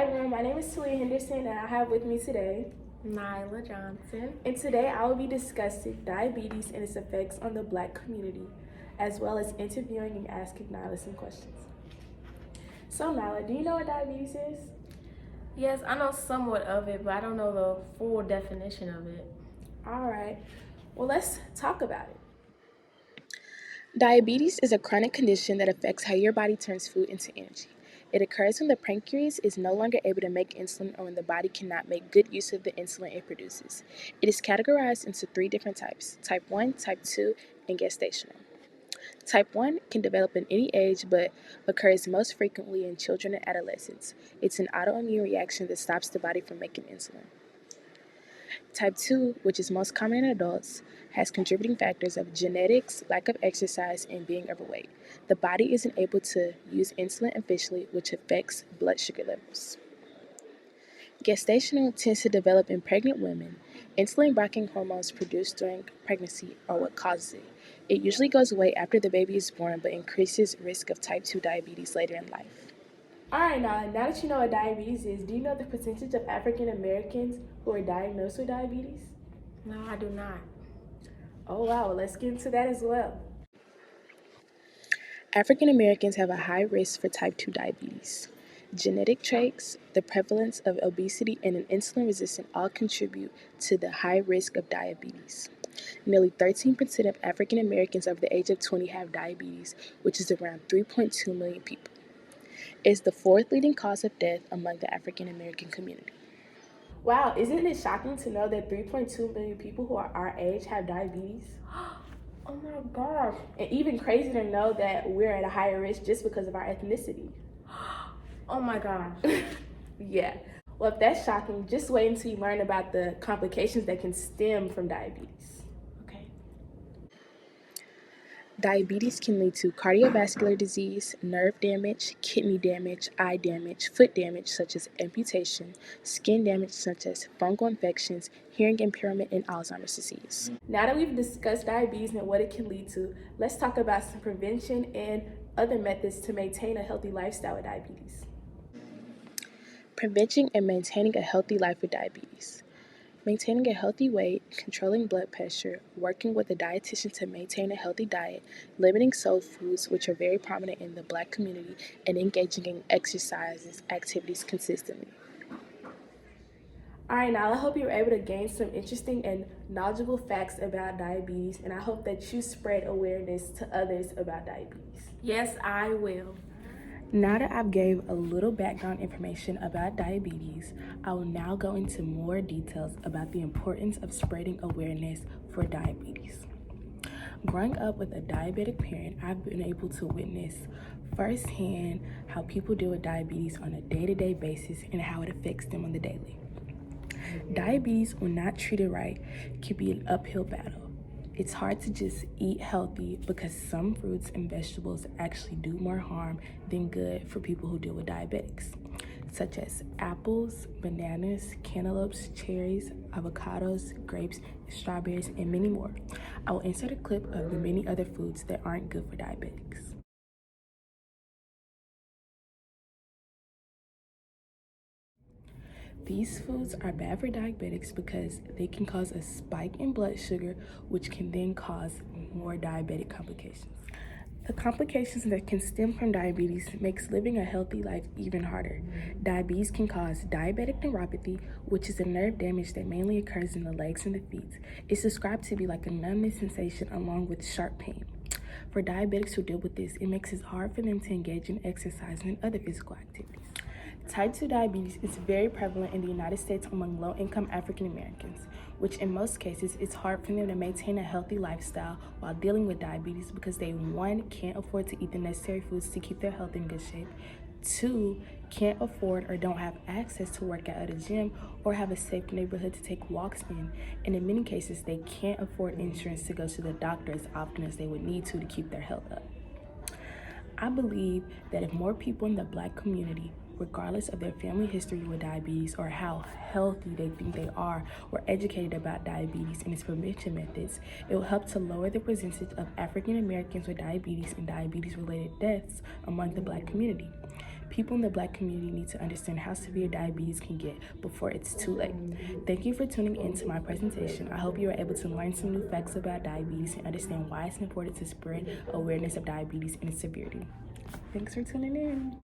everyone, my name is Talia Henderson and I have with me today Nyla Johnson. And today I will be discussing diabetes and its effects on the Black community, as well as interviewing and asking Nyla some questions. So Nyla, do you know what diabetes is? Yes, I know somewhat of it, but I don't know the full definition of it. All right, well let's talk about it. Diabetes is a chronic condition that affects how your body turns food into energy. It occurs when the pancreas is no longer able to make insulin or when the body cannot make good use of the insulin it produces. It is categorized into three different types: type 1, type 2, and gestational. Type 1 can develop in any age but occurs most frequently in children and adolescents. It's an autoimmune reaction that stops the body from making insulin. Type 2, which is most common in adults, has contributing factors of genetics, lack of exercise, and being overweight. The body isn't able to use insulin efficiently, which affects blood sugar levels. Gestational tends to develop in pregnant women. Insulin blocking hormones produced during pregnancy are what causes it. It usually goes away after the baby is born but increases risk of type 2 diabetes later in life. All right, now that you know what diabetes is, do you know the percentage of African Americans who are diagnosed with diabetes? No, I do not. Oh wow, let's get into that as well. African Americans have a high risk for type 2 diabetes. Genetic traits, the prevalence of obesity, and an insulin resistance all contribute to the high risk of diabetes. Nearly 13% of African Americans over the age of 20 have diabetes, which is around 3.2 million people. It's the fourth leading cause of death among the African American community. Wow, isn't it shocking to know that 3.2 million people who are our age have diabetes? Oh my gosh. And even crazier to know that we're at a higher risk just because of our ethnicity. Oh my gosh. Yeah. Well, if that's shocking, just wait until you learn about the complications that can stem from diabetes. Okay. Diabetes can lead to cardiovascular disease, nerve damage, kidney damage, eye damage, foot damage such as amputation, skin damage such as fungal infections, hearing impairment, and Alzheimer's disease. Now that we've discussed diabetes and what it can lead to, let's talk about some prevention and other methods to maintain a healthy lifestyle with diabetes. Preventing and maintaining a healthy life with diabetes. Maintaining a healthy weight, controlling blood pressure, working with a dietitian to maintain a healthy diet, limiting soul foods, which are very prominent in the Black community, and engaging in exercises activities consistently. All right, now I hope you were able to gain some interesting and knowledgeable facts about diabetes, and I hope that you spread awareness to others about diabetes. Yes, I will. Now that I've gave a little background information about diabetes, I will now go into more details about the importance of spreading awareness for diabetes. Growing up with a diabetic parent, I've been able to witness firsthand how people deal with diabetes on a day-to-day basis and how it affects them on the daily. Diabetes, when not treated right, can be an uphill battle. It's hard to just eat healthy because some fruits and vegetables actually do more harm than good for people who deal with diabetics, such as apples, bananas, cantaloupes, cherries, avocados, grapes, strawberries, and many more. I will insert a clip of the many other foods that aren't good for diabetics. These foods are bad for diabetics because they can cause a spike in blood sugar, which can then cause more diabetic complications. The complications that can stem from diabetes makes living a healthy life even harder. Diabetes can cause diabetic neuropathy, which is a nerve damage that mainly occurs in the legs and the feet. It's described to be like a numbness sensation along with sharp pain. For diabetics who deal with this, it makes it hard for them to engage in exercise and other physical activities. Type 2 diabetes is very prevalent in the United States among low-income African Americans, which in most cases it's hard for them to maintain a healthy lifestyle while dealing with diabetes because they, 1, can't afford to eat the necessary foods to keep their health in good shape, 2, can't afford or don't have access to work out at a gym or have a safe neighborhood to take walks in, and in many cases they can't afford insurance to go to the doctor as often as they would need to keep their health up. I believe that if more people in the Black community, regardless of their family history with diabetes or how healthy they think they are, were educated about diabetes and its prevention methods, it will help to lower the percentage of African Americans with diabetes and diabetes-related deaths among the Black community. People in the Black community need to understand how severe diabetes can get before it's too late. Thank you for tuning in to my presentation. I hope you are able to learn some new facts about diabetes and understand why it's important to spread awareness of diabetes and its severity. Thanks for tuning in.